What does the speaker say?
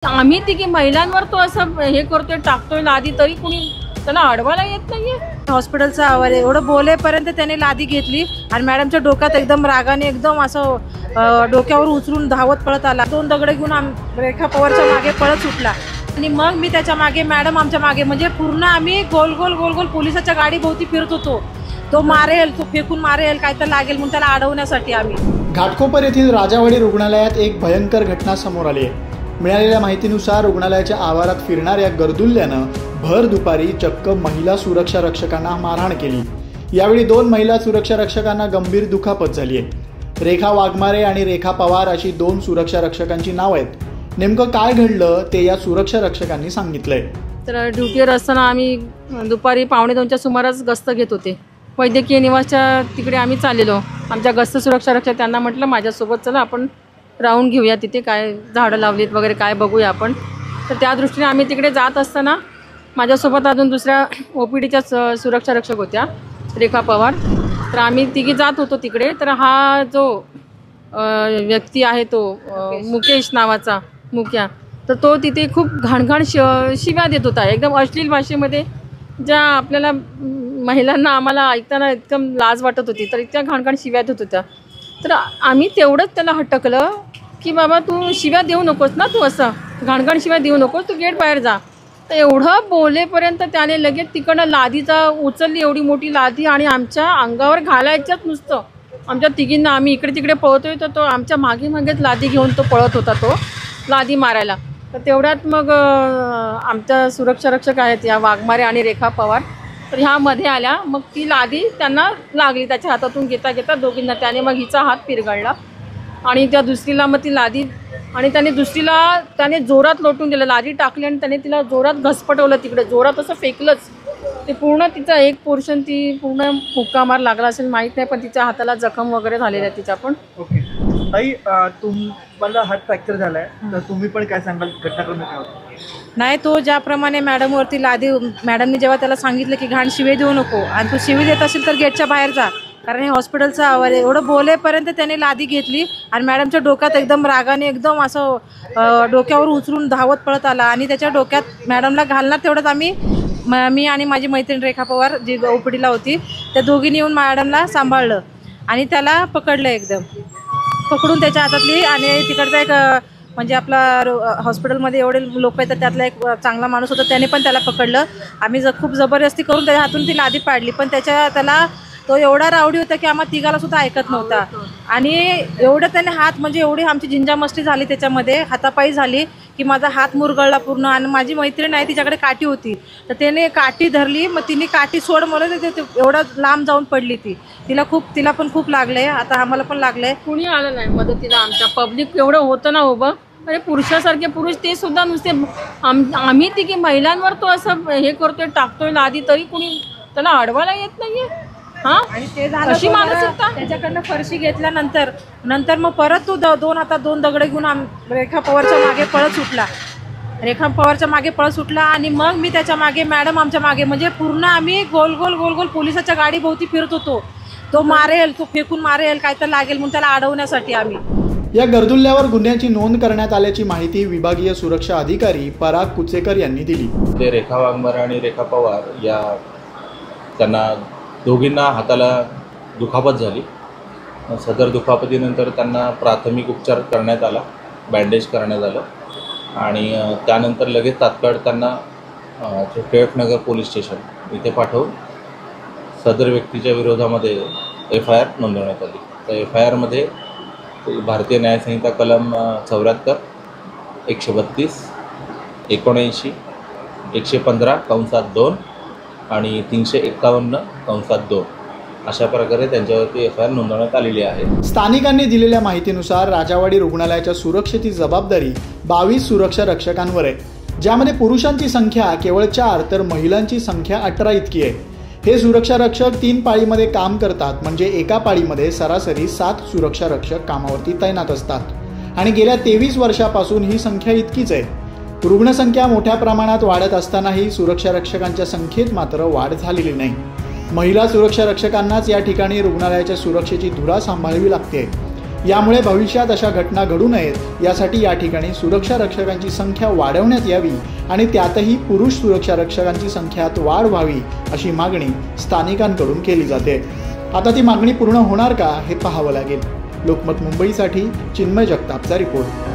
आम्ही तिघी महिलांवर तो असं हे करतोय, टाकतोय लादी, तरी कुणी त्याला अडवायला येत नाहीये। हॉस्पिटलचा आवाज एवढं बोलेपर्यंत त्याने लादी घेतली आणि मॅडमच्या डोक्यात एकदम रागाने एकदम असं डोक्यावर उचलून धावत पळत आला। 2 दगड घेऊन रेखा पवारच्या मागे पळत सुटला आणि मग मी त्याच्या मागे, मॅडम आमच्या मागे, म्हणजे पूर्ण आम्ही गोल गोल गोल गोल पोलिसाच्या गाडी भोवती फिरत होतो। तो मारेल, तो फेकून मारेल, काय तर लागेल म्हणून त्याला अडवण्यासाठी आम्ही। घाटकोपर येथील राजावाडी रुग्णालयात एक भयंकर घटना समोर आली आहे। मिळालेल्या माहितीनुसार रुग्णालयाच्या आवारात फिरणाऱ्या गर्दुल्ल्यानं भर दुपारी चक्क महिला सुरक्षा रक्षकांना मारहाण केली। यावेळी 2 महिला सुरक्षा रक्षकांना गंभीर दुखापत झाली आहे। रेखा वाघमारे आणि रेखा पवार अशी 2 सुरक्षा रक्षकांची नाव आहेत। नेमकं काय घडलं ते या सुरक्षा रक्षकांनी सांगितलंय। तर ड्युटीवर असताना आम्ही दुपारी 1:45च्या सुमारास गस्त घेत होते। वैद्यकीय निवासच्या तिकडे आम्ही चाललेलो। आमच्या गस्त सुरक्षा रक्षक त्यांना म्हटलं माझ्यासोबत चला आपण राऊंड घेऊया, तिथे काय झाडं लावलीत वगैरे काय बघूया आपण। तर त्या दृष्टीने आम्ही तिकडे जात असताना माझ्यासोबत अजून दुसऱ्या OPDच्या सुरक्षा रक्षक होत्या, रेखा पवार। तर आम्ही तिघी जात होतो तिकडे। तर हा जो व्यक्ती आहे तो मुकेश नावाचा मुक्या, तर तो तिथे खूप घाणघाण शिव्या देत होता, एकदम अश्लील भाषेमध्ये, ज्या आपल्याला महिलांना आम्हाला ऐकताना एकदम लाज वाटत होती। तर इतक्या घाणघाण शिव्या देत होत्या। तर आम्ही तेवढंच त्याला हटकलं की बाबा तू शिव्या देऊ नकोस ना, तू असं घाणघाण शिव्या देऊ नकोस, तू गेट बाहेर जा। तर एवढं बोलेपर्यंत त्याने लगेच तिकडनं लादीचा उचलली, एवढी मोठी लादी, आणि आमच्या अंगावर घालायच्याच नुसतं आमच्या तिघींना। आम्ही इकडे तिकडे पळतोय तर तो आमच्या मागे मागेच लादी घेऊन तो पळत होता, तो लादी मारायला। तर तेवढ्यात मग आमच्या सुरक्षा रक्षक आहेत या वाघमारे आणि रेखा पवार, तर ह्या मध्ये आल्या। मग ती लादी त्यांना लागली त्याच्या हातातून घेता घेता दोघींना। त्याने मग हिचा हात पिरगळला आणि त्या दुसरीला मग ती लादी, आणि त्याने दुसरीला त्याने जोरात लोटून दिलं, लादी टाकली आणि त्याने तिला जोरात घसपटवलं, तिकडे जोरात असं फेकलंच। ते पूर्ण तिचा एक पोर्शन ती पूर्ण मुक्का मार लागला असेल माहीत नाही, पण तिच्या हाताला जखम वगैरे झालेली आहे तिच्या पण। ओके ताई, तुम्हाला हात फ्रॅक्चर झालाय, तर तुम्ही पण काय सांगाल घटनाक्रम काय होता? नाही, तो ज्याप्रमाणे मॅडमवरती लादी, मॅडमने जेव्हा त्याला सांगितलं की घाण शिवे देऊ नको आणि तू शिवे देत असेल तर गेटच्या बाहेर जा, कारण हे हॉस्पिटलचा आवाज एवढं बोलेपर्यंत त्याने लादी घेतली आणि मॅडमच्या डोक्यात एकदम रागाने एकदम असं डोक्यावर उचलून धावत पळत आला आणि त्याच्या डोक्यात मॅडमला घालणार तेवढंच आम्ही, मी आणि माझी मैत्रीण रेखा पवार जी OPDला होती, त्या दोघींनी येऊन मॅडमला सांभाळलं आणि त्याला पकडलं, एकदम पकडून त्याच्या हातातली, आणि तिकडचा एक म्हणजे आपला हॉस्पिटलमध्ये एवढे लोक येतात त्यातला एक चांगला माणूस होता, त्याने पण त्याला पकडलं। आम्ही खूप जबरदस्ती करून त्याच्या हातून ती लादी पाडली, पण त्याला तो एवढा रावडी होता की आम्हाला तिघाला सुद्धा ऐकत नव्हता। आणि एवढं त्याने हात, म्हणजे एवढी आमची झिंजामस्ती झाली त्याच्यामध्ये, हातापायी झाली की माझा हात मुरगळला पूर्ण। आणि माझी मैत्रीण आहे, तिच्याकडे काठी होती, तर त्याने काठी धरली, मग तिने काठी सोड म्हणून एवढं लांब जाऊन पडली ती। तिला पण खूप लागलंय, आता आम्हाला पण लागलंय। कुणी आलं नाही मदतीला, आमच्या पब्लिक एवढं होतं ना उभं, अरे पुरुषासारखे पुरुष ते सुद्धा नुसते आम्ही तिघी महिलांवर तो असं हे करतोय, टाकतोय लादी, तरी कुणी त्याला अडवायला येत नाहीये। आणि ते झालं, त्याच्याकडनं फरशी घेतल्यानंतर मग परत तो 2 हातात 2 दगड घेऊन रेखा पवारच्या मागे पळत सुटला आणि मग मी त्याच्या मागे, मॅडम आमच्या मागे, म्हणजे पूर्ण आम्ही गोल गोल गोल गोल पोलिसाच्या गाडी भोवती फिरत होतो। तो मारेल, तो फेकून मारेल, काय तर लागेल म्हणून त्याला अडवण्यासाठी आम्ही। या गर्दुल्ल्यावर गुन्ह्याची नोंद करण्यात आल्याची माहिती विभागीय सुरक्षा अधिकारी पराग कुचेकर यांनी दिली। ते रेखा वाघमारे आणि रेखा पवार या त्यांना दोघींना हाताला दुखापत झाली। सदर दुखापतीनंतर त्यांना प्राथमिक उपचार करण्यात आला, बँडेज करण्यात आलं, आणि त्यानंतर लगेच तात्काळ त्यांना टिळकनगर पोलीस स्टेशन इथे पाठवून सदर व्यक्तीच्या विरोधामध्ये FIR नोंदवण्यात आली। तर FIRमध्ये भारतीय न्यायसंहिता कलम 74, 132, 79, 115(2) आणि 351(2) अशा प्रकारे त्यांच्यावरती FIR नोंदवण्यात आलेली आहे। स्थानिकांनी दिलेल्या माहितीनुसार राजावाडी रुग्णालयाच्या सुरक्षेची जबाबदारी 22 सुरक्षा रक्षकांवर आहे, ज्यामध्ये पुरुषांची संख्या केवळ 4 तर महिलांची संख्या 18 इतकी आहे। हे सुरक्षा रक्षक 3 पाळीमध्ये काम करतात, म्हणजे एका पाळीमध्ये सरासरी 7 सुरक्षा रक्षक कामावरती तैनात असतात आणि गेल्या 23 वर्षापासून ही संख्या इतकीच आहे। रुग्णसंख्या मोठ्या प्रमाणात वाढत असतानाही सुरक्षा रक्षकांच्या संख्येत मात्र वाढ झालेली नाही। महिला सुरक्षा रक्षकांनाच या ठिकाणी रुग्णालयाच्या सुरक्षेची धुरा सांभाळावी लागते। यामुळे भविष्यात अशा घटना घडू नयेत यासाठी या ठिकाणी सुरक्षा रक्षकांची संख्या वाढवण्यात यावी आणि त्यातही पुरुष सुरक्षा रक्षकांची संख्यात वाढ व्हावी अशी मागणी स्थानिकांकडून केली जाते। आता ती मागणी पूर्ण होणार का हे पाहावं लागेल। लोकमत मुंबईसाठी चिन्मय जगतापचा रिपोर्ट।